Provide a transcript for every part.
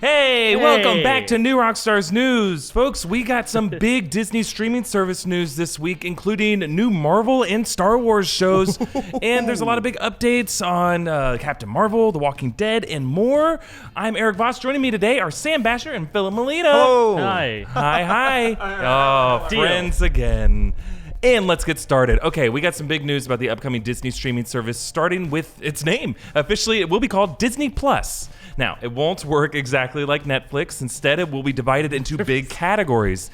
Hey, welcome back to New Rockstars News. Folks, we got some big Disney streaming service news this week, including new Marvel and Star Wars shows. And there's a lot of big updates on Captain Marvel, The Walking Dead, and more. I'm Erik Voss. Joining me today are Sam Basher and Philip Molina. Oh. Hi. Hi. Oh, friends again. And let's get started. Okay, we got some big news about the upcoming Disney streaming service, starting with its name. Officially, it will be called Disney Plus. Now, it won't work exactly like Netflix. Instead, it will be divided into big categories.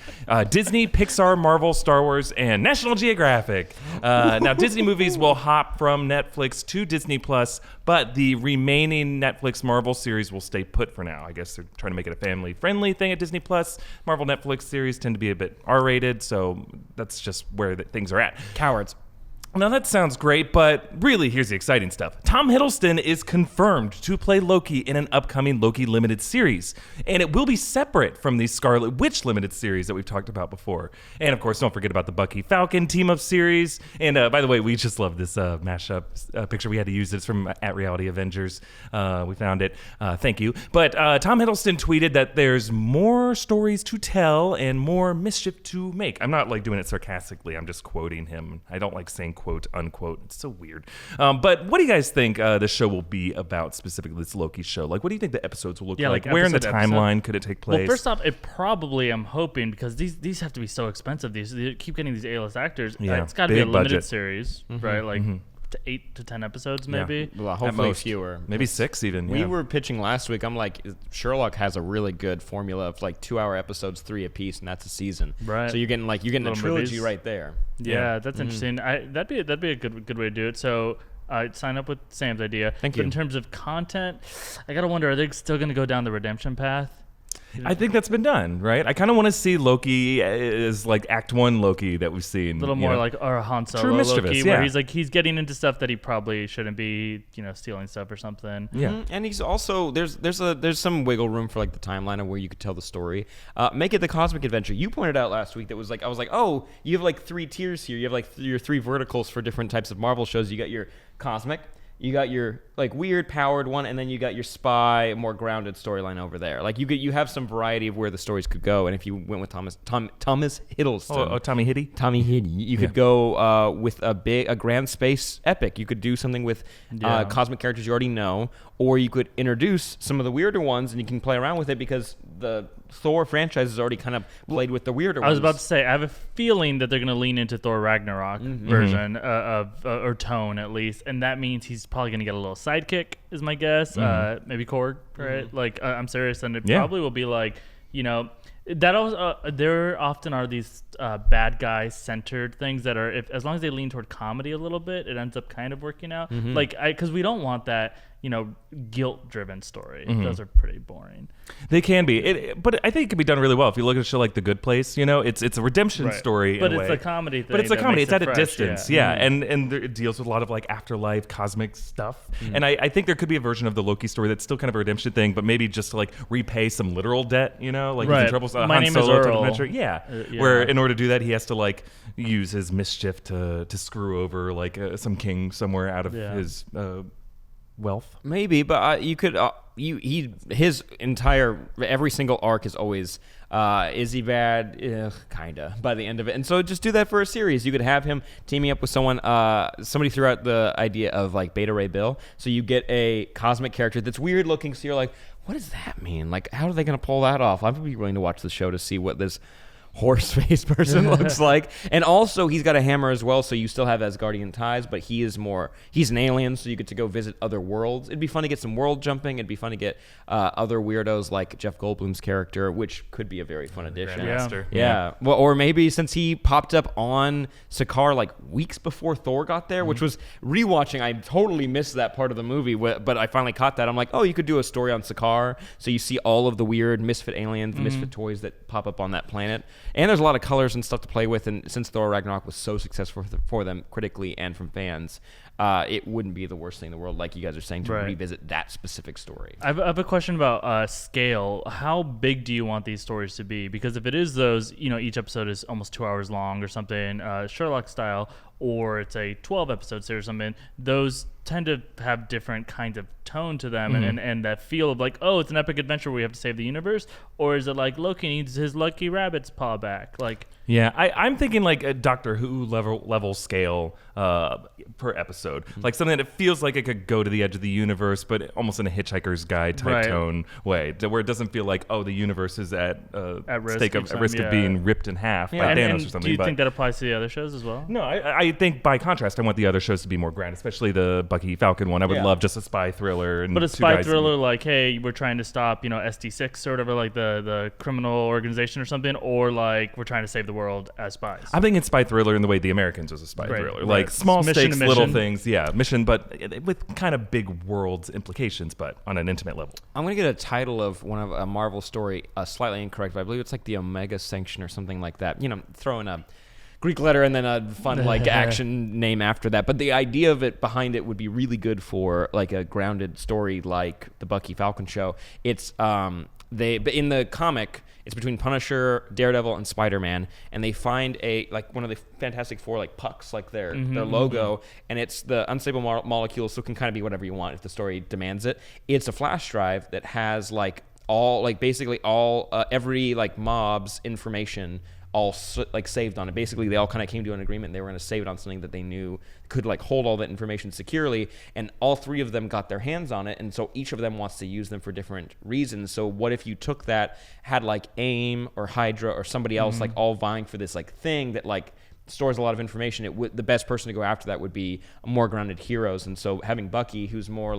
Disney, Pixar, Marvel, Star Wars, and National Geographic. Now, Disney movies will hop from Netflix to Disney Plus, but the remaining Netflix Marvel series will stay put for now. I guess they're trying to make it a family-friendly thing at Disney Plus. Marvel Netflix series tend to be a bit R-rated, so that's just where things are at. Cowards. Now that sounds great, but really here's the exciting stuff. Tom Hiddleston is confirmed to play Loki in an upcoming Loki limited series, and it will be separate from the Scarlet Witch limited series that we've talked about before. And of course, don't forget about the Bucky Falcon team-up series. And by the way, we just love this mashup picture. We had to use it. It's from At Reality Avengers. We found it. Thank you. But Tom Hiddleston tweeted that there's more stories to tell and more mischief to make. I'm not like doing it sarcastically. I'm just quoting him. I don't like saying quote unquote. It's so weird. But what do you guys think the show will be about, specifically this Loki show? Like, what do you think the episodes will look like? Where in the timeline could it take place? Well, first off, it probably, I'm hoping, because these have to be so expensive. They keep getting these A-list actors. Yeah, it's got to be a limited budget series, right? Like 8 to 10 episodes, maybe. Well, hopefully fewer. Maybe 6 even. We were pitching last week. I'm like, Sherlock has a really good formula of like 2-hour episodes, 3 apiece, and that's a season. Right. So you're getting a trilogy movies. right there. Yeah, that's interesting. That'd be a good way to do it. So I'd sign up with Sam's idea. Thank you. But in terms of content, I gotta wonder, are they still gonna go down the redemption path? I think that's been done, right? I kind of want to see Loki as like Act 1 Loki that we've seen. A little more like our Han Solo True mischievous, Loki, where he's getting into stuff that he probably shouldn't be, stealing stuff or something. Yeah. And he's also there's some wiggle room for like the timeline of where you could tell the story. Make it the Cosmic Adventure. You pointed out last week that was like, I was like, oh, you have like 3 tiers here. You have like your 3 verticals for different types of Marvel shows. You got your cosmic, you got your like weird powered one, and then you got your spy, more grounded storyline over there. Like you have some variety of where the stories could go. And if you went with Thomas Hiddleston, Tommy Hiddleston, you could go with a grand space epic. You could do something with cosmic characters you already know, or you could introduce some of the weirder ones, and you can play around with it because the Thor franchise has already kind of played with the weirder ones. I was about to say, I have a feeling that they're going to lean into Thor Ragnarok version or tone at least, and that means he's probably going to get a little sidekick, is my guess. Maybe Korg, right? Like, I'm serious, and it probably will be like, that also, there often are these bad guy centered things that are, as long as they lean toward comedy a little bit, it ends up kind of working out. Because we don't want that, guilt driven story. Those are pretty boring. They can be, but I think it can be done really well. If you look at a show like The Good Place, it's a redemption story, but in a it's way. a comedy thing. But it's a comedy. It's at a distance, yeah. And it deals with a lot of like afterlife, cosmic stuff. And I think there could be a version of the Loki story that's still kind of a redemption thing, but maybe just to like repay some literal debt. Like he's in trouble. My Han name Solo is type of Earl. adventure. Where in order to do that, he has to like use his mischief to screw over like some king somewhere out of his wealth. Maybe, but you could. His entire every single arc is always is he bad? Kinda by the end of it, and so just do that for a series. You could have him teaming up with someone. Somebody threw out the idea of like Beta Ray Bill, so you get a cosmic character that's weird looking. So you're like, what does that mean? Like, how are they going to pull that off? I'd be willing to watch the show to see what this horse-faced person looks like. And also he's got a hammer as well, so you still have Asgardian ties, but he's an alien, so you get to go visit other worlds. It'd be fun to get some world jumping. It'd be fun to get other weirdos like Jeff Goldblum's character, which could be a very fun addition. Yeah. Well, or maybe since he popped up on Sakaar like weeks before Thor got there, which was rewatching, I totally missed that part of the movie, but I finally caught that. I'm like, oh, you could do a story on Sakaar, so you see all of the weird misfit aliens, misfit toys that pop up on that planet. And there's a lot of colors and stuff to play with, and since Thor Ragnarok was so successful for them critically and from fans, it wouldn't be the worst thing in the world, like you guys are saying, to revisit that specific story. I have a question about scale. How big do you want these stories to be? Because if it is those, each episode is almost 2 hours long or something, Sherlock style, or it's a 12-episode series or something, those tend to have different kinds of tone to them and that feel of like, oh, it's an epic adventure where we have to save the universe, or is it like Loki needs his lucky rabbit's paw back? Like, yeah, I'm thinking like a Doctor Who level scale per episode, like something that feels like it could go to the edge of the universe, but almost in a Hitchhiker's Guide type tone way, where it doesn't feel like, oh, the universe is at risk of being ripped in half by Thanos or something. Do you think that applies to the other shows as well? No, I think by contrast, I want the other shows to be more grand, especially the Bucky Falcon one. I would love just a spy thriller. And but a spy thriller like, hey, we're trying to stop, SD6 or whatever, like the criminal organization or something, or like we're trying to save the world as spies. I'm thinking spy thriller in the way The Americans was a spy thriller. Like small stakes, little things. Yeah, mission, but with kind of big world implications, but on an intimate level. I'm going to get a title of one of a Marvel story, slightly incorrect, but I believe it's like the Omega Sanction or something like that. Throw in a Greek letter and then a fun like action name after that. But the idea of it behind it would be really good for like a grounded story like the Bucky Falcon show. It's but in the comic, it's between Punisher, Daredevil, and Spider-Man, and they find one of the Fantastic Four like pucks, like their logo, and it's the unstable molecule, so it can kind of be whatever you want if the story demands it. It's a flash drive that has basically every mob's information all saved on it. Basically, they all kind of came to an agreement. They were going to save it on something that they knew could hold all that information securely, and all three of them got their hands on it, and so each of them wants to use them for different reasons. So what if you took that, had AIM or Hydra or somebody else all vying for this thing that stores a lot of information? The best person to go after that would be more grounded heroes. And so having Bucky, who's more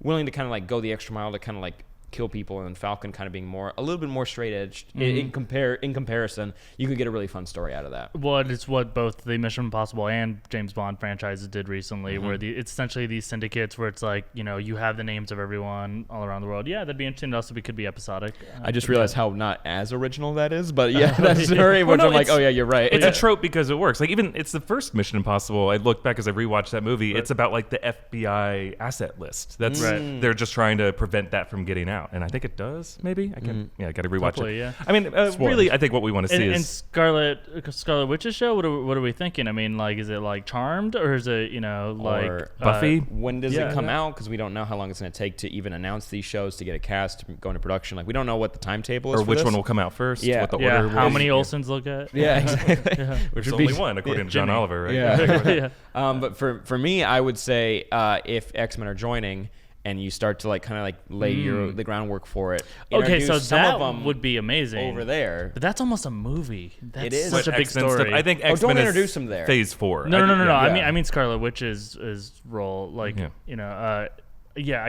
willing to kind of go the extra mile to kind of kill people, and Falcon kind of being a little bit more straight edged in comparison, you could get a really fun story out of that. Well, it's what both the Mission Impossible and James Bond franchises did recently, where it's essentially these syndicates where it's you have the names of everyone all around the world. Yeah, that'd be interesting. Also, it could be episodic. I just realized how not as original that is, but yeah, that's very much. I'm oh yeah, you're right. It's a trope because it works. Even it's the first Mission Impossible. I looked back as I rewatched that movie. Right. It's about the FBI asset list. That's they're just trying to prevent that from getting out. And I think it does, maybe. I got to rewatch it. Yeah. I mean, really, I think what we want to see is... And Scarlet Witch's show, what are we thinking? I mean, is it Charmed, or is it, or Buffy? When does it come out? Because we don't know how long it's going to take to even announce these shows, to get a cast, to go into production. We don't know what the timetable is or which one will come out first. Yeah. What the order how many Olsens look at. Yeah, exactly. Which is only one, according to John Oliver, right? Yeah. But for me, I would say if X-Men are joining, and you start to lay the groundwork for it. Okay, so that would be amazing over there. But that's almost a movie. That's it is such a big X-Men story. Stuff. I think X-Men don't introduce them there. Phase 4. No. I mean Scarlet Witch's role. I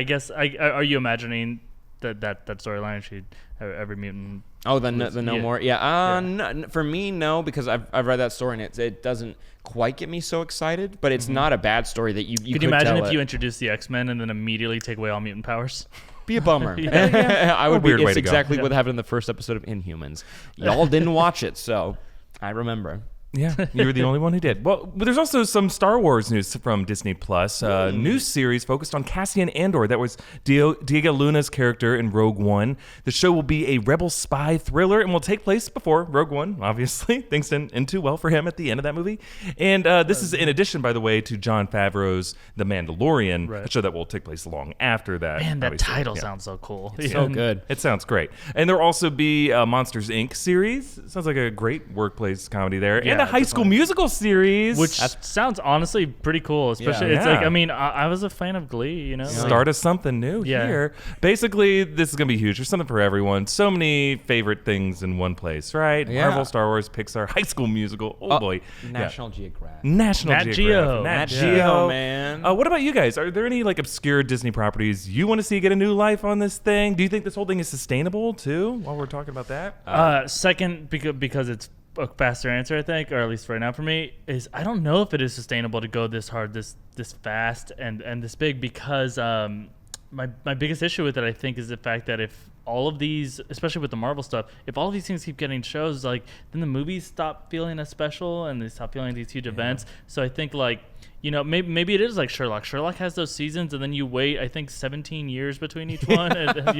guess. Are you imagining that storyline? She'd have every mutant. Oh, the no more. Yeah. No, for me, no, because I've read that story, and it doesn't quite get me so excited, but it's not a bad story that you could imagine if you introduce the X-Men and then immediately take away all mutant powers? Be a bummer. I would be. It's exactly what happened in the first episode of Inhumans. Y'all didn't watch it, so I remember. Yeah, you were the only one who did. Well, there's also some Star Wars news from Disney Plus. New series focused on Cassian Andor. That was Diego Luna's character in Rogue One. The show will be a rebel spy thriller and will take place before Rogue One, obviously. Things didn't end too well for him at the end of that movie. And this is in addition, by the way, to Jon Favreau's The Mandalorian, a show that will take place long after that. Man, that title sounds so cool. It's so good. It sounds great. And there'll also be a Monsters, Inc. series. Sounds like a great workplace comedy there. And a High School Musical series, which sounds honestly pretty cool. Especially, it's I was a fan of Glee. Start us something new here. Basically, this is gonna be huge. There's something for everyone. So many favorite things in one place, right? Yeah. Marvel, Star Wars, Pixar, High School Musical. Oh boy, National Geographic. Nat Geo, man. What about you guys? Are there any obscure Disney properties you want to see get a new life on this thing? Do you think this whole thing is sustainable too? While we're talking about that, second, because it's a faster answer, I think, or at least right now for me, is I don't know if it is sustainable to go this hard, this fast, and this big, because my biggest issue with it, I think, is the fact that if all of these, especially with the Marvel stuff, if all of these things keep getting shows, then the movies stop feeling as special and they stop feeling these huge events. So I think maybe it is like Sherlock. Sherlock has those seasons, and then you wait, I think, 17 years between each one, and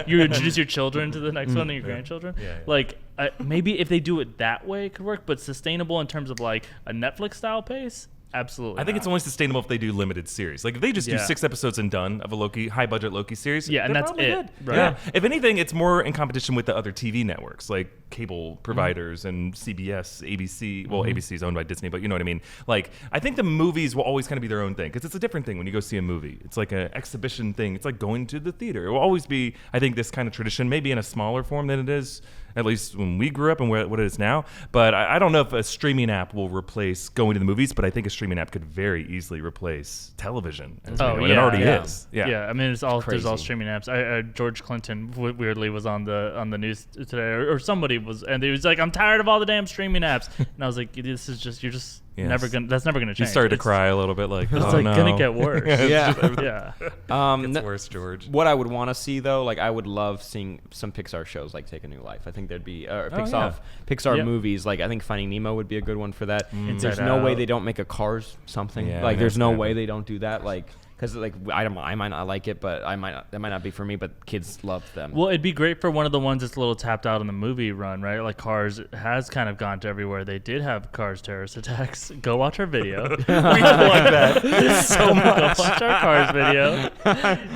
you introduce your children to the next one and your grandchildren. Maybe if they do it that way, it could work. But sustainable in terms of a Netflix style pace, Absolutely. I think not. it's only sustainable if they do limited series. Like if they just do 6 episodes and done of a Loki, high budget Loki series. Yeah, and they're that's probably it. good. Right. Yeah. If anything, it's more in competition with the other TV networks like cable providers and CBS, ABC. Well, ABC is owned by Disney, but you know what I mean. Like I think the movies will always kind of be their own thing because it's a different thing when you go see a movie. It's like an exhibition thing. It's like going to the theater. It will always be, I think, this kind of tradition, maybe in a smaller form than it is. At least when we grew up and what it is now. But I don't know if a streaming app will replace going to the movies, but I think a streaming app could very easily replace television. As we know, and it already is. Yeah, I mean, there's all Crazy. streaming apps. George Clinton weirdly was on the news today, or somebody was, and he was like, "I'm tired of all the damn streaming apps." And I was like, "This is just never gonna. That's never gonna change." You started to cry a little bit, like, It's oh like no. gonna get worse. Yeah. It's worse, George. What I would want to see though, like I would love seeing some Pixar shows like take a new life. I think there'd be Pixar Yep. movies. Like I think Finding Nemo would be a good one for that. There's Inside no way Out. they don't make a Cars something. Yeah, like there's no exactly. way they don't do that. Like because like I might not like it, but that might not be for me. But kids love them. Well, it'd be great for one of the ones that's a little tapped out in the movie run, right? Like Cars has kind of gone to everywhere. They did have Cars terrorist attacks. Go watch our video. We like that so much. Go watch our Cars video.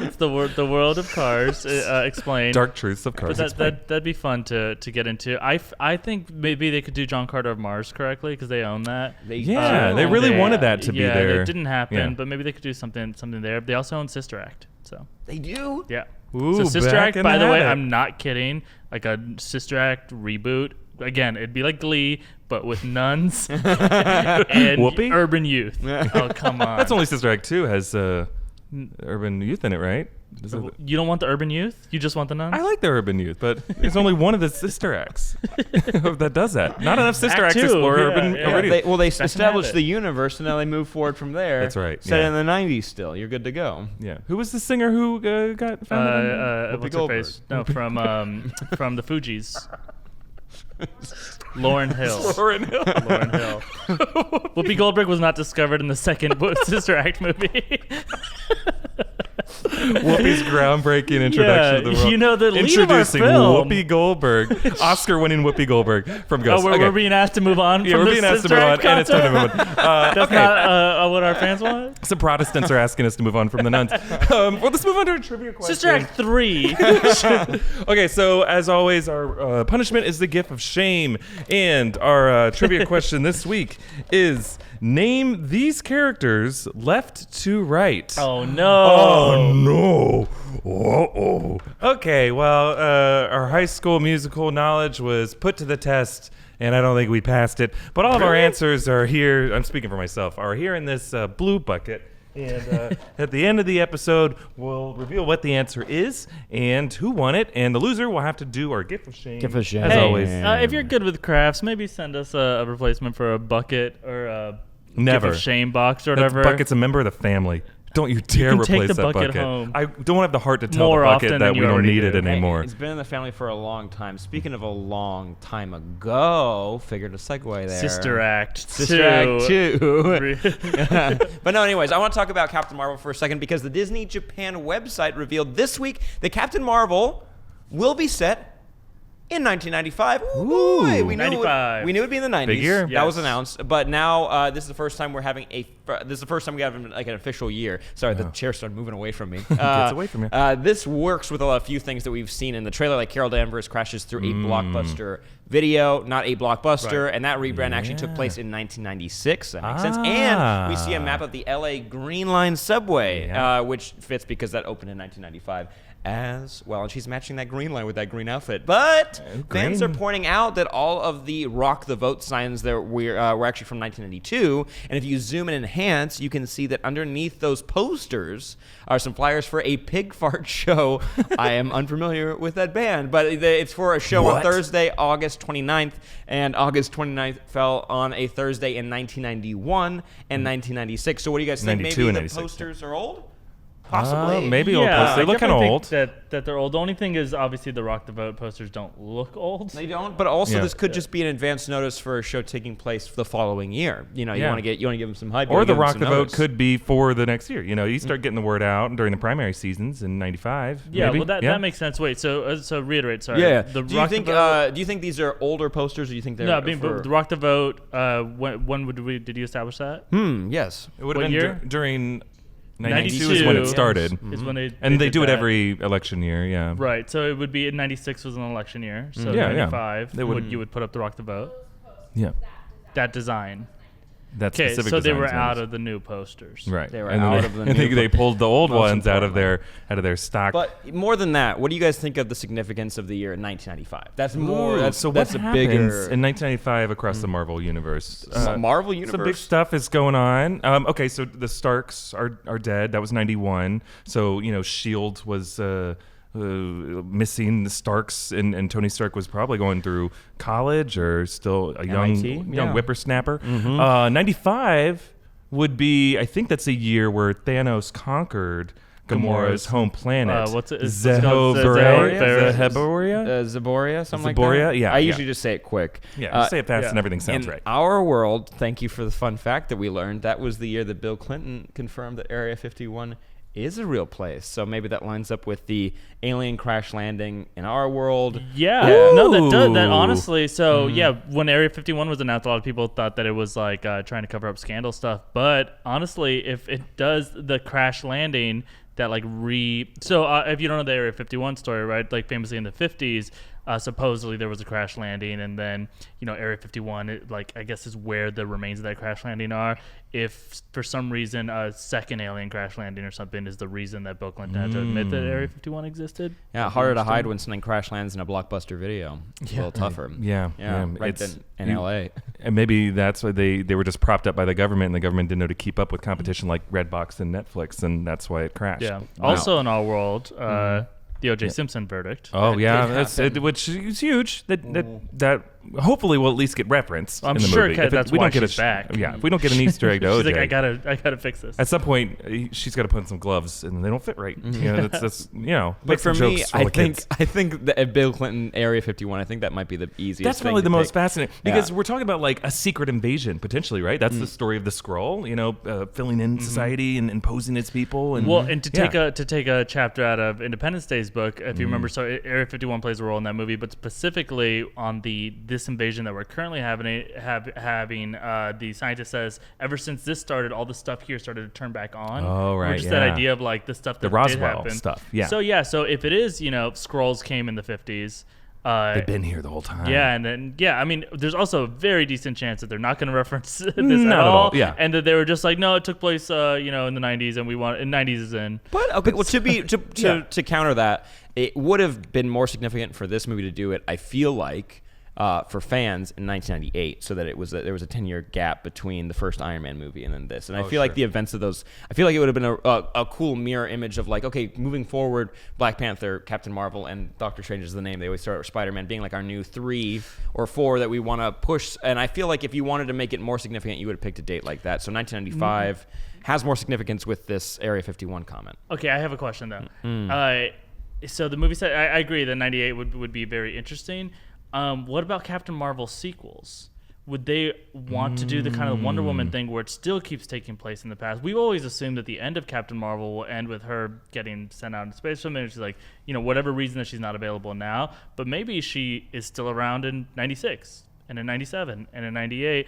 It's the world of Cars explained. Dark truths of Cars. But that'd be fun to get into. I think maybe they could do John Carter of Mars correctly because they own that. they really wanted that to be there. Yeah, it didn't happen, Yeah. but maybe they could do something there. They also own Sister Act, so They do. yeah. Ooh, So Sister back Act, in by the way, habit. I'm not kidding. Like a Sister Act reboot. Again, it'd be like Glee, but with nuns and Whoopi? urban youth. Oh, come on. That's only Sister Act 2 has urban youth in it, right? You don't want the urban youth? You just want the nuns? I like the urban youth, but there's only one of the sister acts that does that. Not enough sister Act acts two, explore yeah, urban. yeah. urban youth. They Second established habit. the universe and now they move forward from there. That's right, Set yeah. in the 90s still. You're good to go. Yeah. Who was the singer who got found? What's her face? No, from the Fugees. Lauren Hill. Lauren Hill. Lauren Hill. Whoopi Goldberg was not discovered in the second Sister Act movie. Whoopi's groundbreaking introduction to the world. You know, the lead of our Introducing film. Whoopi Goldberg, Oscar-winning Whoopi Goldberg from Ghost. Oh, we're being asked to move on Yeah, from we're the being asked to Sister move on, Act and it's time to concept? move on. That's Okay. not what our fans want? Some Protestants are asking us to move on from the nuns. Well, let's move on to a trivia question. Sister Act 3. Okay, so as always, our punishment is the gift of shame. And our trivia question this week is, name these characters left to right. Oh, no. Oh, no. Uh-oh. Okay, well, our high school musical knowledge was put to the test, and I don't think we passed it. But all of our answers are here, I'm speaking for myself, are here in this blue bucket. And at the end of the episode, we'll reveal what the answer is and who won it. And the loser will have to do our gift of shame. Gift of shame. As Hey, always. if you're good with crafts, maybe send us a replacement for a bucket or a Never. gift of shame box or That whatever. bucket's a member of the family. Don't you dare can take replace the that bucket bucket. home. I don't have the heart to tell More the bucket often that than we you don't already need do. it Hey, anymore. It's been in the family for a long time. Speaking of a long time ago, figured a segue there. Sister Act 2. Sister Act 2. But no, anyways, I want to talk about Captain Marvel for a second because the Disney Japan website revealed this week that Captain Marvel will be set in 1995. Ooh, boy. We knew 95. we knew it'd be in the 90s. Big year. That was Yes. announced. But now this is the first time we're having we have like an official year. Sorry, the chair started moving away from me. Gets away from you. This works with a few things that we've seen in the trailer, like Carol Danvers crashes through a blockbuster video, not a blockbuster, Right. and that rebrand actually took place in 1996. That makes sense. And we see a map of the LA Green Line subway, Yeah. which fits because that opened in 1995 as well. And she's matching that green line with that green outfit. But fans are pointing out that all of the Rock the Vote signs that were actually from 1992. And if you zoom in and enhance, you can see that underneath those posters are some flyers for a pig fart show. I am unfamiliar with that band, but it's for a show on What? Thursday, August 29th. And August 29th fell on a Thursday in 1991 and 1996. So what do you guys think? 92 Maybe and the 96, posters are old? Possibly. Maybe old posters. They I look kind of definitely old. think that they're old. The only thing is, obviously, the Rock the Vote posters don't look old. They don't, but also Yeah. this could just be an advance notice for a show taking place the following year. You know, you Yeah. want to give them some hype. Or you the give them Rock some the Vote notice. could be for the next year. You know, you start getting the word out during the primary seasons in '95. Yeah, maybe. well, that makes sense. Wait, so reiterate. Sorry. Yeah. The Do you Rock think the Vote, do you think these are older posters, or do you think they're no, I mean, for... but the Rock the Vote. When did you establish that? Yes. It would What have been year? during 92 is when it started. Is when they And they did do it that. every election year, yeah. Right, so it would be 96 was an election year. So Yeah, yeah. 95, They would- you would put up the Rock the Vote. Yeah. That design. That Okay, specific so they were design out is- of the new posters. Right. They were And out then of the I think new they pulled the old most ones out of importantly. their stock. But more than that, what do you guys think of the significance of the year in 1995? That's more. Ooh, That's so that's what a happens bigger in 1995 across the Marvel universe? Marvel universe. Some big stuff is going on. Okay, so the Starks are dead. That was 91. So Shield was missing. The Starks and Tony Stark was probably going through college or still a young MIT? Yeah. whippersnapper. 95 would be. I think that's a year where Thanos conquered Gamora's home planet. What's it? It's Zehoborea? called Zehoborea? Zaboria, something Zaboria? like that. Yeah, I yeah. usually just say it quick. Yeah, say it fast yeah. and everything sounds In right. our world, thank you for the fun fact that we learned. That was the year that Bill Clinton confirmed that Area 51 is a real place. So maybe that lines up with the alien crash landing in our world. Yeah, no, that does. That Ooh. honestly, so yeah, when Area 51 was announced, a lot of people thought that it was like trying to cover up scandal stuff. But honestly, if it does the crash landing, that if you don't know the Area 51 story, right? Like famously in the 50s, supposedly there was a crash landing, and then Area 51, I guess, is where the remains of that crash landing are. If for some reason a second alien crash landing or something is the reason that Bill Clinton had to admit that Area 51 existed. Yeah, harder to hide when something crash lands in a blockbuster video. It's a little tougher. Yeah, right it's- in LA. And maybe that's why they were just propped up by the government, and the government didn't know to keep up with competition like Redbox and Netflix, and that's why it crashed. Yeah. Wow. Also in our world, the O.J. Simpson verdict. Oh That yeah, did which is huge. That hopefully will at least get referenced. I'm in the sure movie. If that's we why don't get she's a, back. Yeah, if we don't get an Easter egg to She's OJ, like, I gotta fix this. at some point she's got to put on some gloves, and they don't fit right. That's But make for some me, jokes for all the kids. I think that Bill Clinton Area 51. I think that might be the easiest. That's thing probably to the most pick. fascinating because Yeah. we're talking about like a secret invasion potentially, right? That's the story of the Skrull, filling in society and imposing its people. And Well, and to take a chapter out of Independence Day's book, if you remember, so Area 51 plays a role in that movie, but specifically on this invasion that we're currently having, the scientist says, ever since this started, all the stuff here started to turn back on. Oh, right, Which is that yeah. idea of like the stuff that The did Roswell happen. stuff, yeah. So if it is, Skrulls came in the 50s. they've been here the whole time. Yeah, and then I mean, there's also a very decent chance that they're not going to reference this Not at all. yeah. And that they were just like, no, it took place, in the 90s, and 90s is in. But okay, well, to counter that, it would have been more significant for this movie to do it. I feel like for fans in 1998, so that there was a 10-year gap between the first Iron Man movie and then this. And I feel like the events of those, I feel like it would have been a cool mirror image of like, okay, moving forward, Black Panther, Captain Marvel, and Doctor Strange is the name. They always start with Spider-Man being like our new 3 or 4 that we want to push. And I feel like if you wanted to make it more significant, you would have picked a date like that. So 1995 has more significance with this Area 51 comment. Okay, I have a question though. So the movie said, I agree that 98 would be very interesting. What about Captain Marvel sequels? Would they want to do the kind of Wonder Woman thing where it still keeps taking place in the past? We've always assumed that the end of Captain Marvel will end with her getting sent out into space. So maybe she's like, whatever reason that she's not available now, but maybe she is still around in 96 and in 97 and in 98.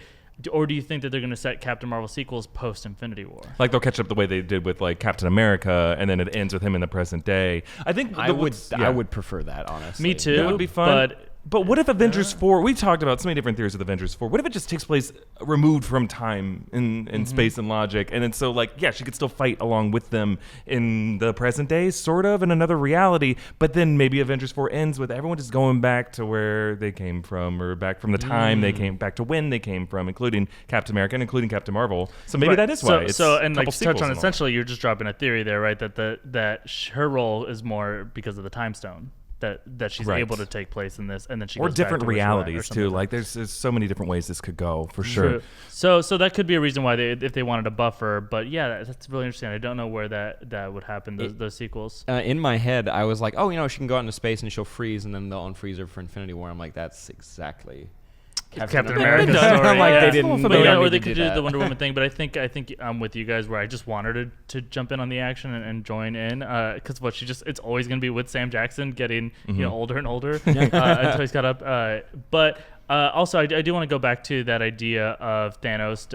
Or do you think that they're going to set Captain Marvel sequels post Infinity War? Like they'll catch up the way they did with like Captain America, and then it ends with him in the present day. I think I would prefer that, honestly. Me too. That would be fun. But what if Avengers 4, we've talked about so many different theories with Avengers 4, what if it just takes place removed from time in space and logic, and then so she could still fight along with them in the present day, sort of, in another reality, but then maybe Avengers 4 ends with everyone just going back to where they came from, or back from the time they came, back to when they came from, including Captain America and including Captain Marvel. So maybe that is why it's and couple like to touch sequels on and all. essentially, you're just dropping a theory there, right? That her role is more because of the time stone. that she's Right. able to take place in this, and then she Or goes back different to where she went or realities something too. that. Like there's so many different ways this could go for sure. True. So that could be a reason why if they wanted a buffer. But yeah, that's really interesting. I don't know where that would happen. Those sequels. In my head, I was like, oh, she can go out into space and she'll freeze, and then they'll unfreeze her for Infinity War. I'm like, that's exactly Captain America story. I'm like, yeah. they didn't. But they don't or need they to could do do that. the Wonder Woman thing. But I think I'm with you guys where I just wanted her to jump in on the action and join in because it's always going to be with Sam Jackson getting older and older until he's got up. But also, I do want to go back to that idea of Thanos,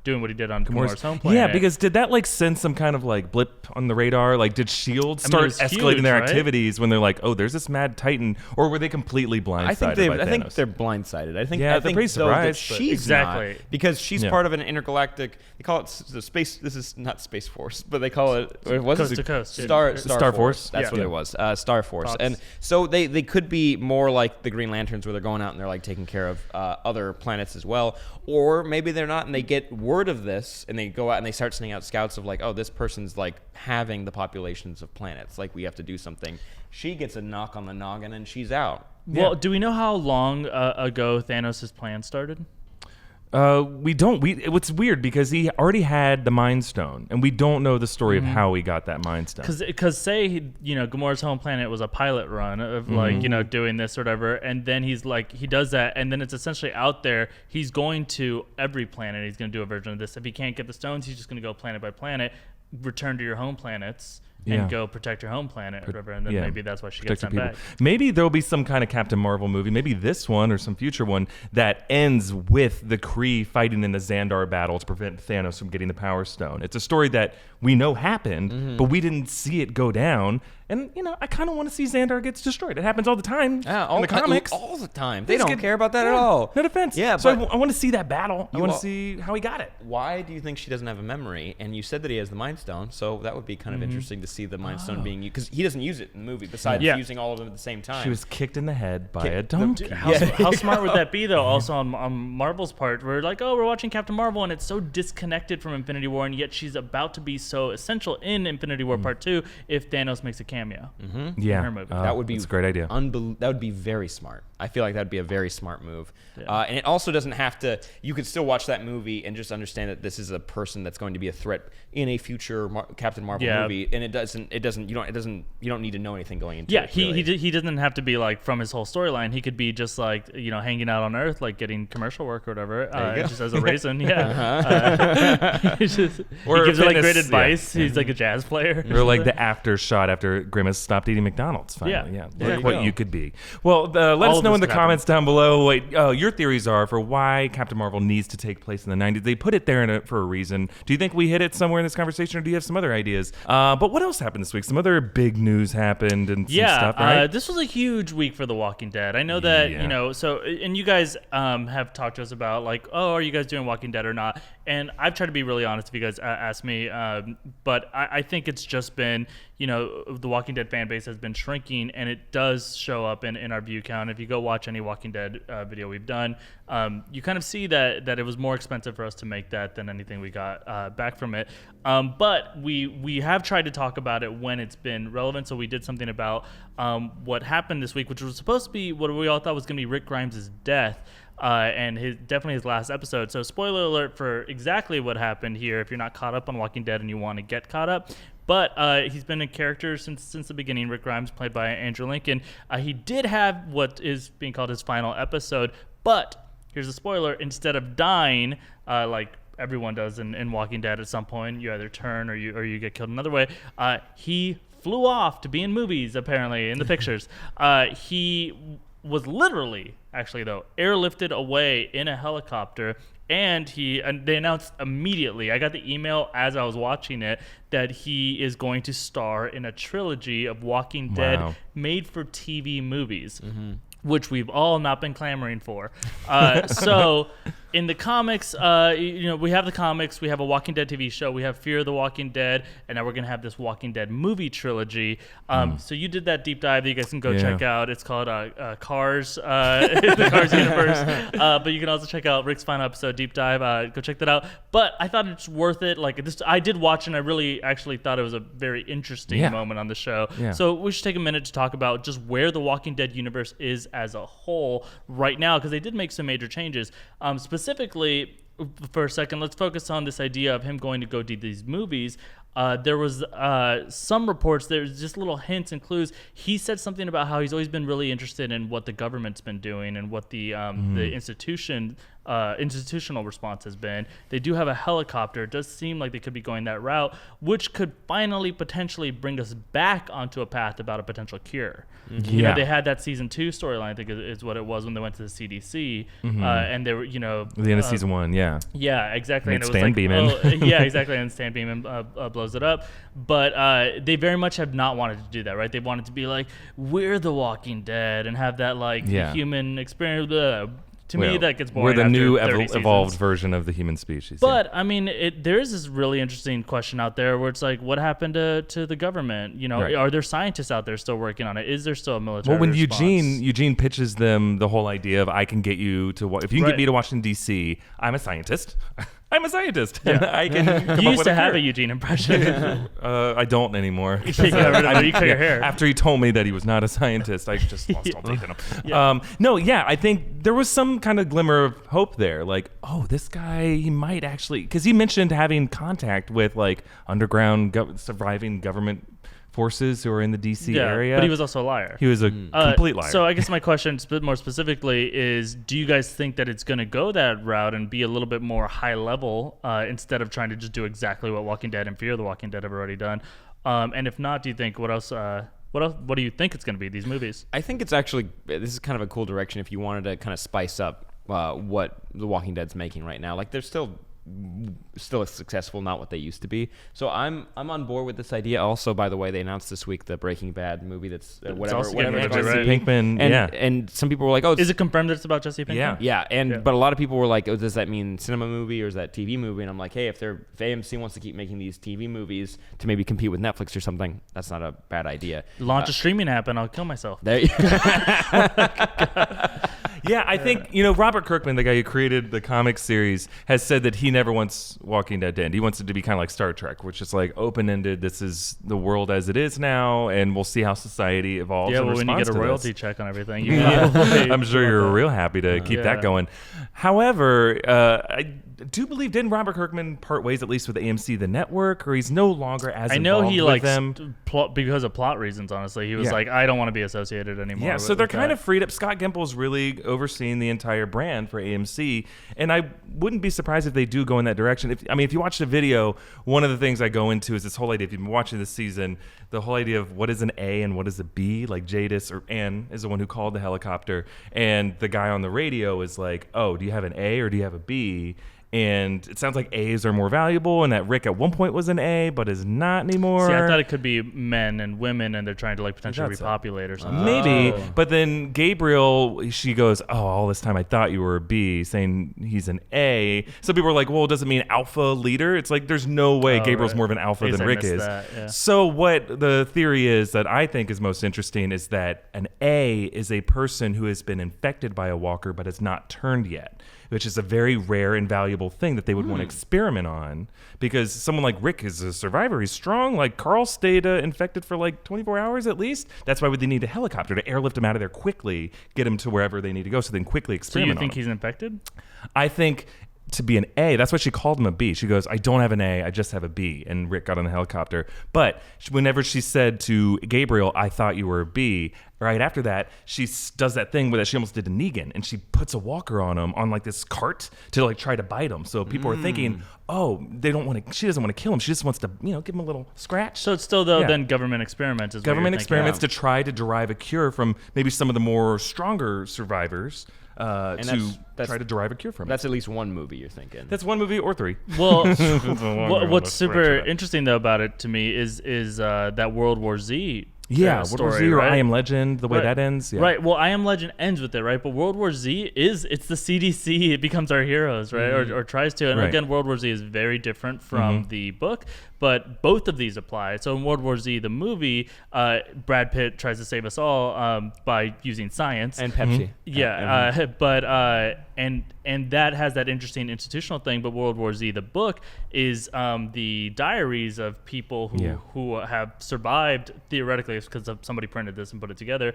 doing what he did on Gamorre's home planet. Yeah, because did that send some kind of blip on the radar? Did S.H.I.E.L.D. start it was escalating huge, their right? activities when they're like, oh, there's this mad Titan, or were they completely blindsided I think by Thanos? they're blindsided. I think Yeah, I they're think pretty though that surprised, but- she's Exactly. not, because she's Yeah. part of an intergalactic. They call it the space. This is not Space Force, but they call it. Or was Coast it to Coast, Star Force. Force. That's Yeah. what it was. Star Force. Thoughts? And so they could be more like the Green Lanterns, where they're going out and they're taking care of other planets as well, or maybe they're not, and they get word of this and they go out and they start sending out scouts of oh, this person's having the populations of planets, we have to do something. She gets a knock on the noggin and she's out. Well, do we know how long ago Thanos' plan started? We don't. It's weird because he already had the Mind Stone, and we don't know the story of how he got that Mind Stone. Because say Gamorre's home planet was a pilot run of doing this or whatever, and then he's he does that, and then it's essentially out there. He's going to every planet. He's going to do a version of this. If he can't get the stones, he's just going to go planet by planet, return to your home planets. And go protect your home planet or whatever, and then maybe that's why she gets sent back. Maybe there'll be some kind of Captain Marvel movie, maybe this one or some future one, that ends with the Kree fighting in the Xandar battle to prevent Thanos from getting the Power Stone. It's a story that we know happened, but we didn't see it go down. And, I kind of want to see Xandar gets destroyed. It happens all the time in the comics. All the time. They don't care about that at all. No defense. Yeah, so but I want to see that battle. I want to see how he got it. why do you think she doesn't have a memory? And you said that he has the Mind Stone, so that would be kind of interesting to see the Mind Stone being used, because he doesn't use it in the movie, besides using all of them at the same time. She was kicked in the head by a donkey. How smart would that be, though, also on Marvel's part? We're we're watching Captain Marvel, and it's so disconnected from Infinity War, and yet she's about to be so essential in Infinity War Part 2 if Thanos makes a cameo. Yeah, her movie. That would be that's a great idea. That would be very smart. I feel like that would be a very smart move. And it also doesn't have to. You could still watch that movie and just understand that this is a person that's going to be a threat in a future Captain Marvel movie. And it doesn't. You don't need to know anything going into it. He doesn't have to be from his whole storyline. He could be just hanging out on Earth, getting commercial work or whatever, just as a raisin. Yeah. He gives her great advice. He's a jazz player. Or the after shot after Grimace stopped eating McDonald's. Finally, Yeah. Look what you could be. Well, let us know in the comments down below what your theories are for why Captain Marvel needs to take place in the 90s. They put it there for a reason. Do you think we hit it somewhere in this conversation, or do you have some other ideas? But what else happened this week? Some other big news happened and some stuff, right? This was a huge week for The Walking Dead. I know that, and you guys have talked to us about are you guys doing Walking Dead or not? And I've tried to be really honest if you guys ask me, but I think it's just been, the Walking Dead fan base has been shrinking, and it does show up in our view count. If you go watch any Walking Dead video we've done, you kind of see that it was more expensive for us to make that than anything we got back from it. But we have tried to talk about it when it's been relevant. So we did something about what happened this week, which was supposed to be what we all thought was going to be Rick Grimes' death. And definitely his last episode. So spoiler alert for exactly what happened here if you're not caught up on Walking Dead and you want to get caught up. But he's been a character since the beginning. Rick Grimes, played by Andrew Lincoln. He did have what is being called his final episode. But here's a spoiler. Instead of dying, like everyone does in Walking Dead at some point, you either turn or you get killed another way, he flew off to be in movies, apparently, in the pictures. He was literally, actually though, airlifted away in a helicopter, and they announced immediately, I got the email as I was watching it, that he is going to star in a trilogy of Walking Dead made-for-TV movies. Which we've all not been clamoring for. So in the comics, we have the comics, we have a Walking Dead TV show, we have Fear of the Walking Dead, and now we're going to have this Walking Dead movie trilogy. So you did that deep dive that you guys can go check out. It's called Cars. the Cars universe. But you can also check out Rick's final episode deep dive. Go check that out. But I thought it's worth it. Like this, I did watch, and I really actually thought it was a very interesting moment on the show. Yeah. So we should take a minute to talk about just where the Walking Dead universe is as a whole right now, because they did make some major changes. Specifically, for a second, let's focus on this idea of him going to go do these movies. There was some reports, there's just little hints and clues. He said something about how he's always been really interested in what the government's been doing and what the institutional response has been. They do have a helicopter. It does seem like they could be going that route, which could finally potentially bring us back onto a path about a potential cure. You know, they had that season 2 storyline, I think is what it was, when they went to the CDC, and they were, you know, the end of season 1, yeah, exactly. And it was Stan Beeman. Yeah, exactly, and Stan Beeman blows it up. But they very much have not wanted to do that, right? They wanted to be like, we're the Walking Dead, and have that like human experience. To me, that gets boring. We're the new evolved version of the human species. But I mean, there is this really interesting question out there where it's like, what happened to the government? You know, are there scientists out there still working on it? Is there still a military? Well, when response? Eugene pitches them the whole idea of, I can get you to if you can get me to Washington D.C., I'm a scientist. I'm a scientist. Yeah. And I can. You used to have a Eugene impression. I don't anymore. You cut your hair. After he told me that he was not a scientist, I just lost all faith in him. I think there was some kind of glimmer of hope there. Like, oh, this guy, he might actually, because he mentioned having contact with like underground surviving government forces who are in the DC area. But he was also a liar. He was a complete liar. So I guess my question more specifically is, do you guys think that it's going to go that route and be a little bit more high level instead of trying to just do exactly what Walking Dead and Fear the Walking Dead have already done? And if not, do you think what do you think it's going to be, these movies? I think it's actually, this is kind of a cool direction if you wanted to kind of spice up what The Walking Dead's making right now. Like, they're still successful, not what they used to be. So I'm on board with this idea. Also, by the way, they announced this week the Breaking Bad movie that's whatever Jesse Pinkman, and some people were like, "Oh, is it confirmed that it's about Jesse Pinkman?" But a lot of people were like, "Oh, does that mean cinema movie or is that TV movie?" And I'm like, "Hey, if AMC wants to keep making these TV movies to maybe compete with Netflix or something, that's not a bad idea. Launch a streaming app and I'll kill myself." Yeah, I think, Robert Kirkman, the guy who created the comic series, has said that he never wants Walking Dead to end. He wants it to be kind of like Star Trek, which is like open-ended. This is the world as it is now, and we'll see how society evolves. Yeah, well, when you get a royalty check on everything, I'm sure you're real happy to keep that going. However, I do believe, didn't Robert Kirkman part ways at least with AMC, the network, or he's no longer as involved with them? Because of plot reasons, honestly. He was like, I don't want to be associated anymore. Yeah, so they're kind of freed up. Scott Gimple's really overseeing the entire brand for AMC, and I wouldn't be surprised if they do go in that direction. If you watch the video, one of the things I go into is this whole idea, if you've been watching this season, the whole idea of what is an A and what is a B. Like Jadis, or Ann is the one who called the helicopter, and the guy on the radio is like, oh, do you have an A or do you have a B? And it sounds like A's are more valuable, and that Rick at one point was an A, but is not anymore. See, I thought it could be men and women, and they're trying to potentially repopulate or something. Maybe, but then Gabriel, she goes, "Oh, all this time I thought you were a B," saying he's an A. So people were like, "Well, does it mean alpha leader?" It's like there's no way Gabriel's more of an alpha than Rick is. So what the theory is that I think is most interesting is that an A is a person who has been infected by a walker but has not turned yet, which is a very rare and valuable thing that they would want to experiment on, because someone like Rick is a survivor. He's strong. Like Carl stayed infected for like 24 hours at least. That's why they need a helicopter to airlift him out of there quickly, get him to wherever they need to go, so they can quickly experiment. So you think he's infected? I think to be an A, that's why she called him a B. She goes, I don't have an A, I just have a B. And Rick got on the helicopter. But whenever she said to Gabriel, I thought you were a B, right after that, she does that thing where she almost did to Negan, and she puts a walker on him on like this cart to like try to bite him. So people are thinking, oh, she doesn't want to kill him. She just wants to, give him a little scratch. So it's still then government experiments is government experiments to try to derive a cure from maybe some of the more stronger survivors. Try to derive a cure from it. That's at least one movie you're thinking. That's one movie or three. Well, what's super interesting though about it to me is that World War Z Yeah, World War story, Z or right? I Am Legend, the way Right. that ends. Yeah. Right. Well, I Am Legend ends with it, right? But World War Z it's the CDC. It becomes our heroes, right? Or tries to. And Right. again, World War Z is very different from the book, but both of these apply. So in World War Z, the movie, Brad Pitt tries to save us all by using science And Pepsi. Yeah, but and that has that interesting institutional thing. But World War Z, the book, is the diaries of people who have survived theoretically, because somebody printed this and put it together,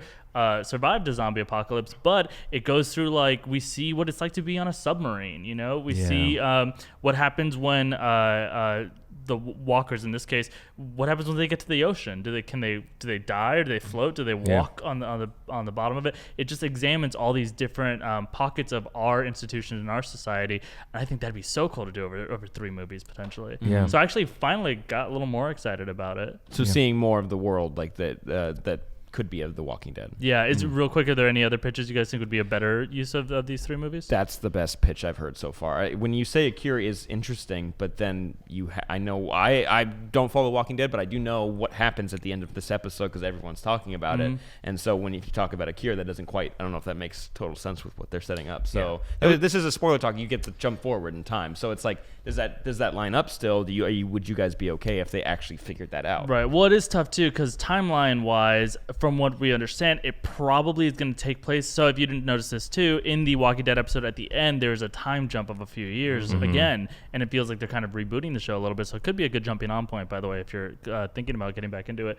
survived a zombie apocalypse. But it goes through, like, we see what it's like to be on a submarine. You know, we see what happens when the walkers, in this case, what happens when they get to the ocean? Do they die, or do they float? Do they walk on the bottom of it? It just examines all these different pockets of our institutions in our society, and I think that'd be so cool to do over 3 movies potentially. Yeah. So I actually finally got a little more excited about it. So seeing more of the world like that could be of The Walking Dead. Yeah, is real quick, are there any other pitches you guys think would be a better use of these 3 movies? That's the best pitch I've heard so far. When you say Akira is interesting, but then I know I don't follow The Walking Dead, but I do know what happens at the end of this episode because everyone's talking about it. And so if you talk about Akira, that doesn't quite, I don't know if that makes total sense with what they're setting up. So this is a spoiler talk. You get to jump forward in time. So it's like, does that line up still? Would you guys be okay if they actually figured that out? Right. Well, it is tough too, because timeline-wise, from what we understand, it probably is going to take place. So if you didn't notice this too, in the Walking Dead episode at the end, there's a time jump of a few years again, and it feels like they're kind of rebooting the show a little bit. So it could be a good jumping on point, by the way, if you're thinking about getting back into it.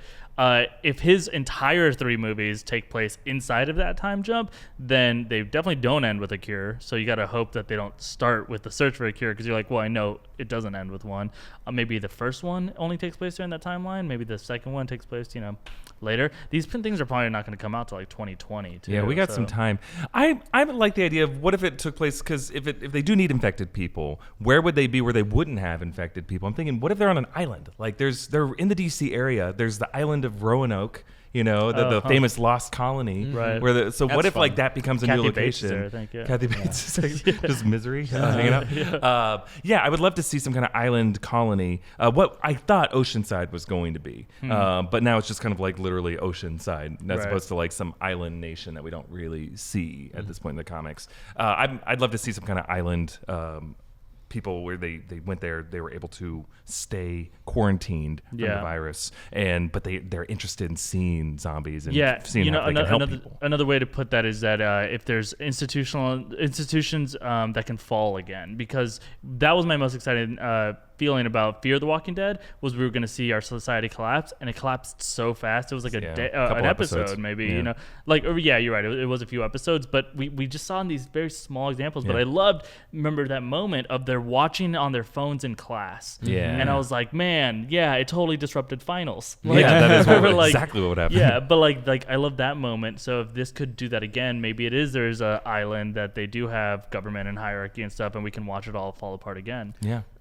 If his entire 3 movies take place inside of that time jump, then they definitely don't end with a cure. So you got to hope that they don't start with the search for a cure, because you're like, well, I know it doesn't end with one. Maybe the first one only takes place during that timeline. Maybe the second one takes place, later. These things are probably not going to come out till like 2020 too. Yeah, we got some time. I like the idea of what if it took place, because if they do need infected people, where would they be where they wouldn't have infected people? I'm thinking, what if they're on an island? Like they're in the DC area. There's the island of Roanoke. The famous lost colony. Right. What if like that becomes a Kathy new Bates location? is there, I think, yeah. Kathy Bates is like, just misery hanging out. I would love to see some kind of island colony. What I thought Oceanside was going to be, but now it's just kind of like literally Oceanside, as opposed to like some island nation that we don't really see at this point in the comics. I'd love to see some kind of island. People where they went there, they were able to stay quarantined from the virus, but they're interested in seeing zombies and seeing how they can help people. Another way to put that is that if there's institutions that can fall again, because that was my most exciting feeling about Fear the Walking Dead, was we were going to see our society collapse, and it collapsed so fast. It was like an episode maybe, you're right, it was a few episodes, but we just saw in these very small examples. But I remember that moment of they're watching on their phones in class, and I was like, man, it totally disrupted finals. That is exactly what happened. Yeah, but like I love that moment. So if this could do that again, maybe there's a island that they do have government and hierarchy and stuff, and we can watch it all fall apart again.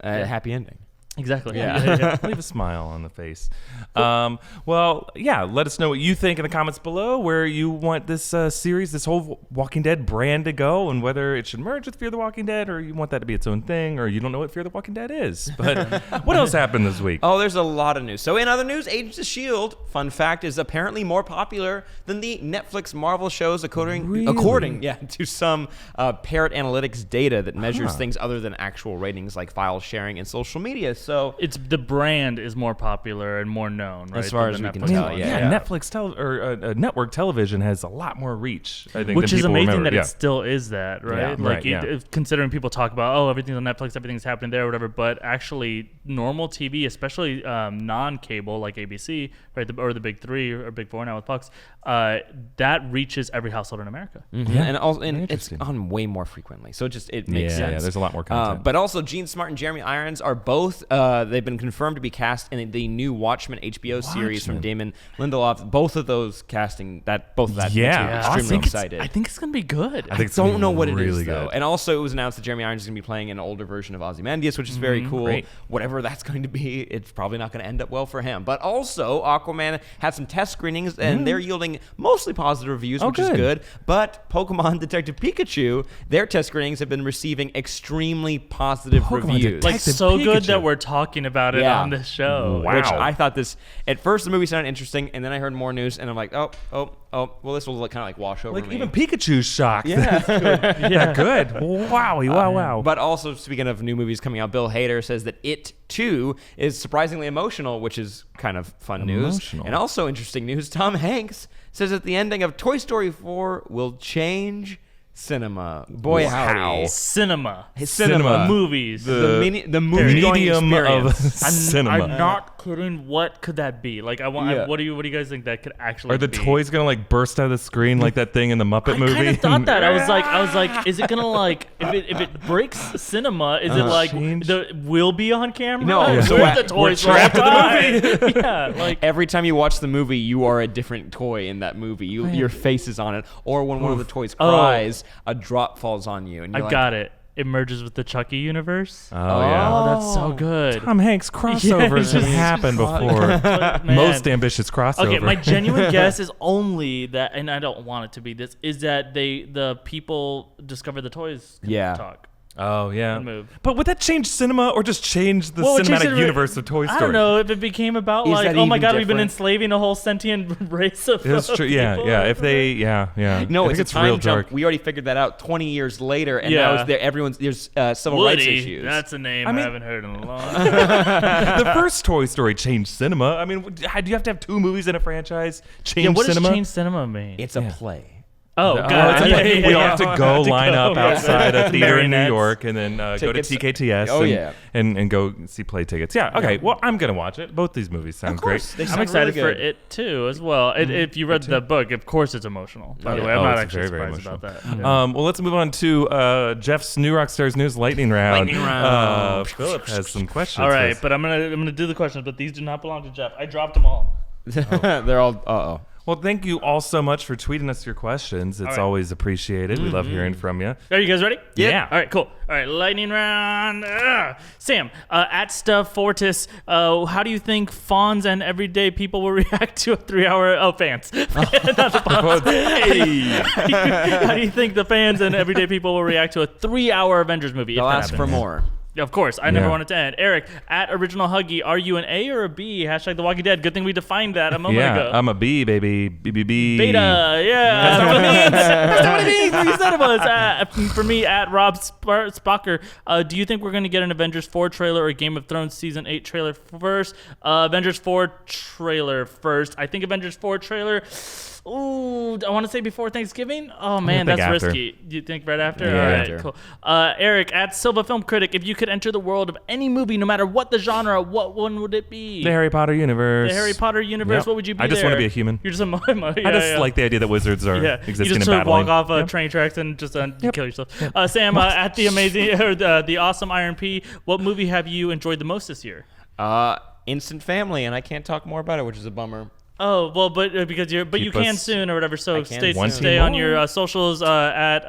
Happy ending. Exactly. Leave a smile on the face. Let us know what you think in the comments below, where you want this series, this whole Walking Dead brand to go, and whether it should merge with Fear the Walking Dead, or you want that to be its own thing, or you don't know what Fear the Walking Dead is. But what else happened this week? Oh, there's a lot of news. So in other news, Agents of S.H.I.E.L.D., fun fact, is apparently more popular than the Netflix Marvel shows, according to some Parrot Analytics data that measures things other than actual ratings like file sharing and social media. So it's the brand is more popular and more known, right? As far as we can tell, Netflix network television has a lot more reach, I think, which is amazing that it still is that, right? Considering people talk about everything's on Netflix, everything's happening there, or whatever, but actually normal TV, especially non-cable like ABC, right, or the big 3 or big 4 now with Fox, that reaches every household in America. And it's on way more frequently, so it makes sense. Yeah, there's a lot more content. But also, Gene Smart and Jeremy Irons are both. They've been confirmed to be cast in the new Watchmen HBO series from Damon Lindelof. Both of those casting extremely excited. I think it's gonna be good. I don't know what it is though. And also, it was announced that Jeremy Irons is gonna be playing an older version of Ozymandias, which is very cool. Great. Whatever that's going to be, it's probably not going to end up well for him. But also, Aquaman had some test screenings, and they're yielding mostly positive reviews, which is good. But Pokemon Detective Pikachu, their test screenings have been receiving extremely positive reviews. Like so good that we're talking about it on this show. Wow. Which I thought at first the movie sounded interesting, and then I heard more news, and I'm like, oh, well, this will kind of like wash over Like me. even Pikachu's shocked. Yeah. Yeah, good. Wowie, wow. But also, speaking of new movies coming out, Bill Hader says that It, too, is surprisingly emotional, which is kind of fun news. Emotional. And also interesting news, Tom Hanks says that the ending of Toy Story 4 will change cinema. Boy, howdy. Cinema. Cinema. Movies. The movie-going medium of experience. cinema. I'm not kidding. What could that be? Like, what do you guys think that could actually Are the be? toys gonna like burst out of the screen like that thing in the Muppet movie? I kind of thought that. I was like, is it gonna like if it breaks cinema? Is it like Change? will be on camera? No, Or so the we're toys trapped in the movie. Yeah, like Every time you watch the movie, you are a different toy in that movie. Your face is on it. Or when one of the toys cries, a drop falls on you. And you're I've got it. It merges with the Chucky universe. Oh yeah. Oh, that's so good. Tom Hanks crossovers have Yes. happened before. Man. Most ambitious crossover. Okay, my genuine guess is only that, and I don't want it to be this, is that the people discover the toys can Yeah. talk. Oh yeah. Good move. But would that change cinema or just change the Well, it changed cinematic it- universe of Toy Story? I don't know if it became about Is like, that oh my even god, we've been different? enslaving a whole sentient race of That's true. Yeah, people. yeah. If they, yeah. No, I it's think a time real jump. dark. We already figured that out 20 years later, and Yeah. now it's there. There's civil rights Woody, issues. that's a name I I, mean- haven't heard in a long time. The first Toy Story changed cinema. I mean, do you have to have two movies in a franchise change Yeah, what cinema? does change cinema mean? It's a play. Oh, Oh, God. it's a play. We all have to go line up go. outside a theater in New Marionettes. York and then go to Tickets. TKTS Oh, yeah. and go see play tickets. Yeah, okay. Well, I'm going to watch it. Both these movies sound great. They I'm sound excited really for good. it too, as well. If you read the book, of course it's emotional. By the way, I'm Oh, not it's actually very, very surprised about emotional. that. Well, let's move on to Jeff's new Rockstars News Lightning Round. Lightning round. Philip has some questions. All for right, us. but I'm gonna do the questions, but these do not belong to Jeff. I dropped them all. They're all. Well, thank you all so much for tweeting us your questions. It's right. always appreciated. We love hearing from you. Are you guys ready? Yeah. All right, cool. All right, lightning round. Sam, at Stuff Fortis, how do you think fawns and everyday people will react to a 3-hour... Oh, fans. Not the fawns. How do you think the fans and everyday people will react to a 3-hour Avengers movie? They'll if that ask for happens? more. Of course, I never Yeah. wanted to end. Eric, at Original Huggy, are you an A or a B? Hashtag The Walking Dead. Good thing we defined that a moment ago. Yeah, I'm a B, baby. B. Beta, yeah. That's not what it means. That's not what it means. You said it was. For me, at Rob Spocker, do you think we're going to get an Avengers 4 trailer or Game of Thrones Season 8 trailer first? Avengers 4 trailer first. I think Avengers 4 trailer... Ooh, I want to say before Thanksgiving. Oh man, think that's after. risky. You think right after? Yeah. All right, After. cool. Eric at Silva Film Critic, if you could enter the world of any movie, no matter what the genre, what one would it be? The Harry Potter universe. The Harry Potter universe. Yep. What would you be? I just want to there? be a human. You're just a I just like the idea that wizards are you existing just and sort of battling. walk off train tracks and just kill yourself. Sam, at the amazing or the awesome Iron P, what movie have you enjoyed the most this year? Instant Family, and I can't talk more about it, which is a bummer. Oh well, but because you Keep can us- soon or whatever. So I can stay soon. on your socials at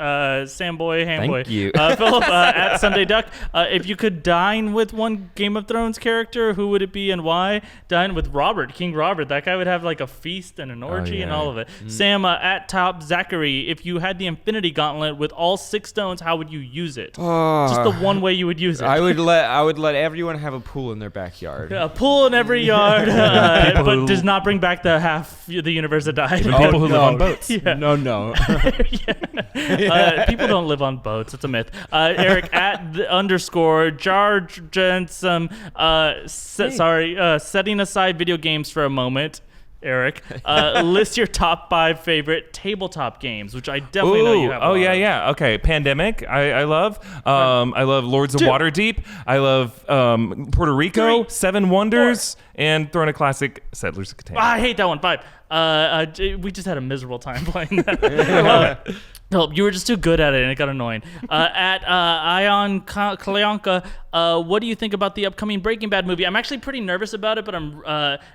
Samboy Hamboy. Thank you. Philip at Sunday Duck. If you could dine with one Game of Thrones character, who would it be and why? Dine with Robert, King Robert. That guy would have like a feast and an orgy and yeah. all of it. Sam at Top Zachary. If you had the Infinity Gauntlet with all 6 stones, how would you use it? Just the one way you would use it. I would let everyone have a pool in their backyard. A pool in every yard, People but who- does not bring back the half the universe that died. People who live on boats. Yeah. No. People don't live on boats. It's a myth. Eric at the _ Jarge Jensen. Setting aside video games for a moment. Eric, list your top 5 favorite tabletop games, which I definitely know you have. a Oh lot of. yeah. Okay, Pandemic. I love. I love Lords of Waterdeep. I love Puerto Rico. 3, 7 Wonders, and throwing a classic Settlers of Catan. I hate that one. 5. We just had a miserable time playing that. No, you were just too good at it, and it got annoying. At Ion Kalyanka, what do you think about the upcoming Breaking Bad movie? I'm actually pretty nervous about it, but I'm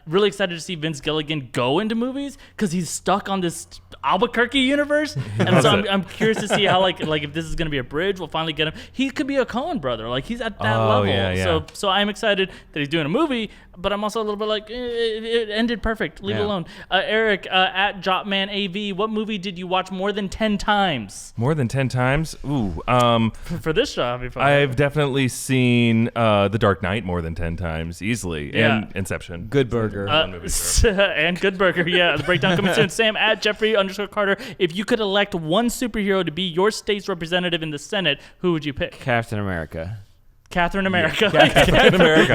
really excited to see Vince Gilligan go into movies because he's stuck on this Albuquerque universe, and so I'm curious to see how like if this is gonna be a bridge, we'll finally get him. He could be a Coen brother, like he's at that level. Yeah. So I'm excited that he's doing a movie, but I'm also a little bit like it ended perfect. Leave it alone. Eric at Jotman AV, what movie did you watch more than 10 times? More than 10 times. Ooh. For this show, I'll be fine. I've definitely seen seen The Dark Knight more than 10 times easily, and Inception. Good Burger. And Good Burger, yeah. The breakdown coming soon. Sam at Jeffrey_Carter. If you could elect one superhero to be your state's representative in the Senate, who would you pick? Captain America. Catherine America. Captain America.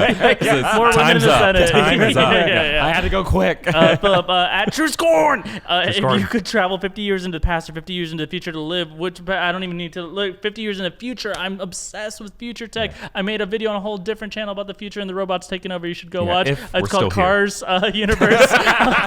More women in the Senate. Time is up. I had to go quick. Philip, at True Scorn. If Scorn. you could travel 50 years into the past or 50 years into the future to live, which I don't even need to look, 50 years in the future, I'm obsessed with future tech. I made a video on a whole different channel about the future and the robots taking over. You should go watch. It's called Cars Universe.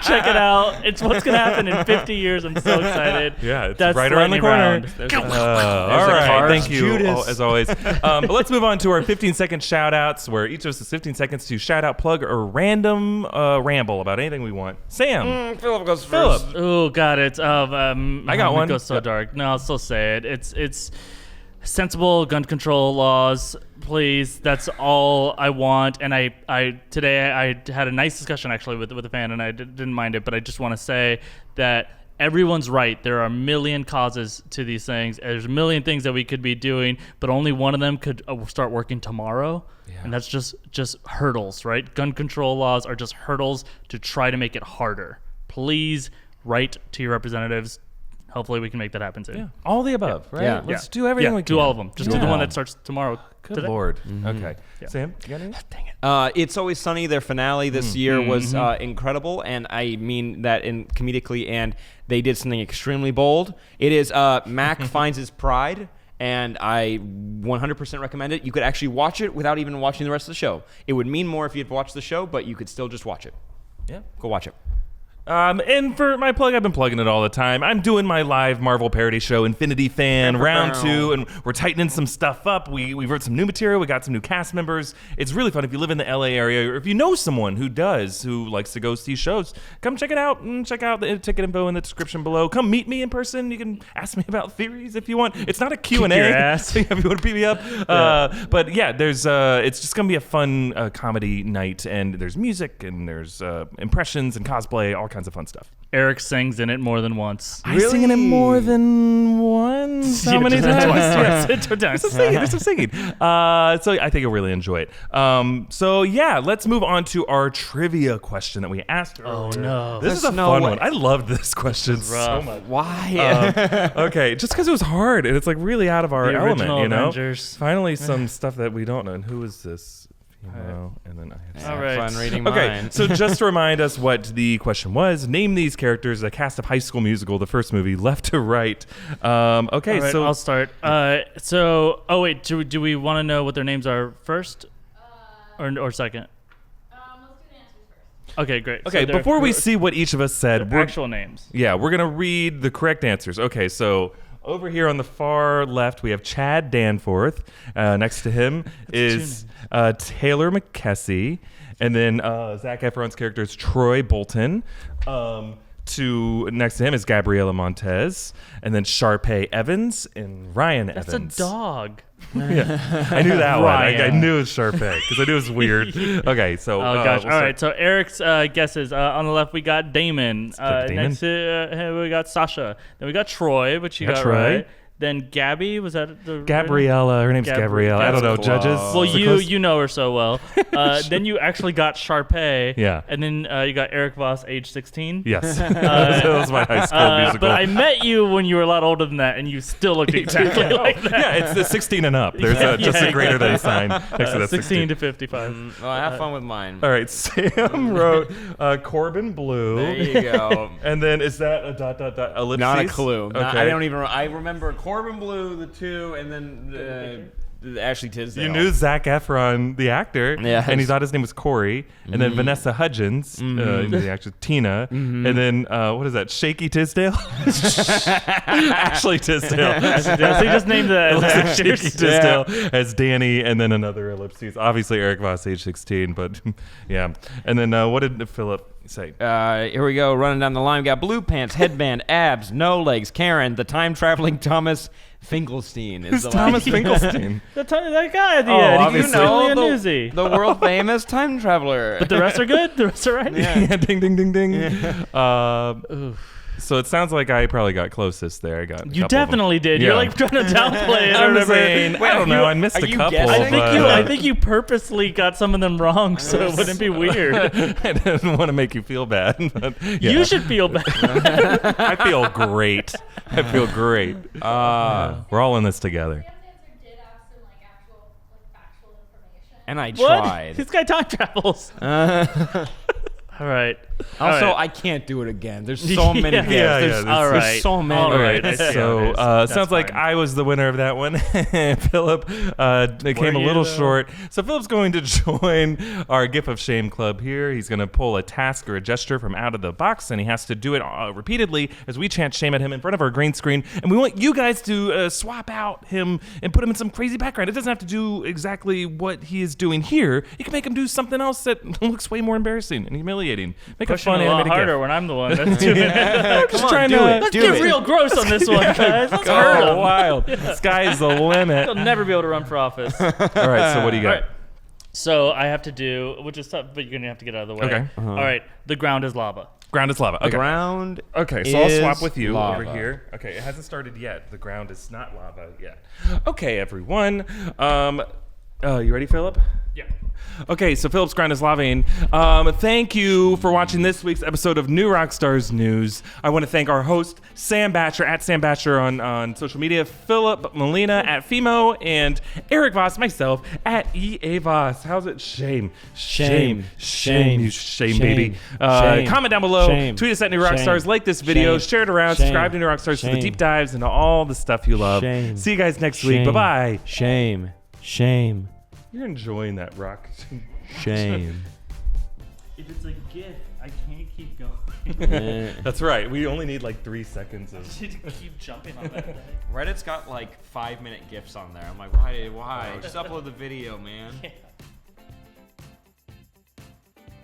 Check it out. It's what's going to happen in 50 years. I'm so excited. Yeah, it's That's right around the corner. All right, Cars thank you, Judas. as always. But let's move on to our 15-second shout-outs, where each of us has 15 seconds to shout out, plug, or random ramble about anything we want. Sam. Philip goes first. Oh God, it's I got one. It goes so dark. No, I'll still say it. It's sensible gun control laws, please. That's all I want. And today I had a nice discussion actually with a fan, and I didn't mind it, but I just want to say that everyone's right. There are a million causes to these things. There's a million things that we could be doing, but only one of them could start working tomorrow. Yeah. And that's just hurdles, right? Gun control laws are just hurdles to try to make it harder. Please write to your representatives. Hopefully we can make that happen soon. Yeah. All the above, right? Yeah. Let's do everything we can. Do all of them. Just do the one that starts tomorrow. Good Lord. Okay. Yeah. Sam, you got anything? Dang it. It's Always Sunny, their finale this year was incredible, and I mean that in comedically, and they did something extremely bold. It is Mac finds his pride, and I 100% recommend it. You could actually watch it without even watching the rest of the show. It would mean more if you'd watched the show, but you could still just watch it. Yeah. Go watch it. And for my plug, I've been plugging it all the time. I'm doing my live Marvel parody show, Infinity Fan, round 2, and we're tightening some stuff up. We wrote some new material. We got some new cast members. It's really fun. If you live in the LA area, or if you know someone who likes to go see shows, come check it out and check out the ticket info in the description below. Come meet me in person. You can ask me about theories if you want. It's not a Q&A. Kick your ass. If you want to beat me up. But yeah, there's it's just going to be a fun comedy night, and there's music, and there's impressions and cosplay, all kinds of fun stuff. Erik sings in it more than once. I sing in it more than once. How many times? Yes, There's some singing. So I think you'll really enjoy it. So yeah, let's move on to our trivia question that we asked earlier. Oh no. This is a fun one. I love this question so much. Why? Okay, just because it was hard and it's like really out of our The element, original you know? Avengers. Finally, some stuff that we don't know. And who is this? And then I have All right. Fun reading Okay, mine. so just to remind us what the question was, name these characters, a cast of High School Musical, the first movie, left to right. Okay, All right, so I'll start. Do we want to know what their names are first, or second? Let's do the answers first. Okay, great. okay, So they're before we see what each of us said, we're actual names. we're gonna read the correct answers. Okay, so over here on the far left, we have Chad Danforth. Next to him is Taylor McKessie. And then Zac Efron's character is Troy Bolton. Next to him is Gabriela Montez. And then Sharpay Evans and Ryan That's Evans. a dog. Yeah, I knew that one. I Ryan. knew it was Sharpay because I knew it was weird. Okay, so Oh gosh! we'll All start. right. So Eric's guesses. On the left, we got Damon. Damon. Next to him, we got Sasha. Then we got Troy, which you Got got Troy. right. Then Gabby, was that the Gabriella. Her name's Gabriella. I don't know. That's Judges. close. Well, Is it close? you know her so well. Then you actually got Sharpay. Yeah. And then you got Erik Voss, age 16. Yes. That was my High School Musical. But I met you when you were a lot older than that, and you still looked exactly like that. Yeah, it's the 16 and up. There's just a greater than sign next to that 16 to 55. Well, have fun with mine. All right, Sam wrote Corbin Blue. There you go. And then is that a ... ellipses? Not a clue. Okay. I don't even. I remember Corbin Blue, the 2, and then Ashley Tisdale. You knew Zac Efron, the actor, Yes. and he thought his name was Corey. And then Vanessa Hudgens, the actress Tina. And then, what is that, Shaky Tisdale? Ashley Tisdale. So he just named the Shaky actors. Tisdale as Danny, and then another ellipses. Obviously, Erik Voss, age 16, but yeah. And then what did Philip say? Here we go, running down the line. We got Blue Pants, Headband, Abs, No Legs, Karen, the time-traveling Thomas Finkelstein. Who's Thomas Finkelstein? That guy at the Oh, end. obviously. You know, the, Newsy. the world-famous time traveler. But the rest are good? The rest are right? Yeah, ding, ding, ding, ding. So it sounds like I probably got closest there. I got a You couple of them. definitely did. Yeah. You're like trying to downplay it or I'm whatever. saying, I don't know. I missed are a you couple. guessing? I but, think you purposely got some of them wrong, so it wouldn't be weird. I didn't want to make you feel bad. But yeah. You should feel bad. I feel great. I feel great. We're all in this together. Sam's answer did have some like actual like factual information. And I What? tried. This guy time travels. All right. Also, All right. I can't do it again. There's so many Yeah. gifts. Yeah, There's, yeah, all there's right. so many. All right. I see how So it is. That's sounds like fine. I was the winner of that one. Philip came a you, little though? short. So Philip's going to join our GIF of Shame club here. He's going to pull a task or a gesture from out of the box, and he has to do it repeatedly as we chant shame at him in front of our green screen. And we want you guys to swap out him and put him in some crazy background. It doesn't have to do exactly what he is doing here. You can make him do something else that looks way more embarrassing and humiliating. Make Pushing a fun a lot animated harder GIF. when I'm the one that's doing it. Just on, trying do to it. Let's Do get it. real gross on this one, guys. Let's hurt go him. wild. Sky's the limit. He'll never be able to run for office. All right, so what do you got? All right. So I have to do, which is tough, but you're gonna have to get out of the way. Okay. All right. The ground is lava. Ground is lava. The Okay. ground. Okay, so I'll is swap with you lava. over here. Okay, it hasn't started yet. The ground is not lava yet. Okay, everyone. You ready, Philip? Yeah. Okay, so Philip's ground is lavaing. Thank you for watching this week's episode of New Rockstars News. I want to thank our host, Sam Batcher, at Sam Batcher on social media, Philip Molina at Fimo, and Erik Voss, myself, at EA Voss. How's it? Shame. Shame. You shame, baby. Shame. Comment down below. Shame. Tweet us at New Rockstars. Shame. Like this video. Shame. Share it around. Shame. Subscribe to New Rockstars for the Shame. deep dives and all the stuff you love. Shame. See you guys next week. Bye-bye. Shame. Shame. You're enjoying that rock. Shame. If it's a gift, I can't keep going. That's right. We only need like 3 seconds of. Keep jumping on that thing. Reddit's got like 5-minute gifs on there. I'm like, why? Just upload the video, man. Yeah.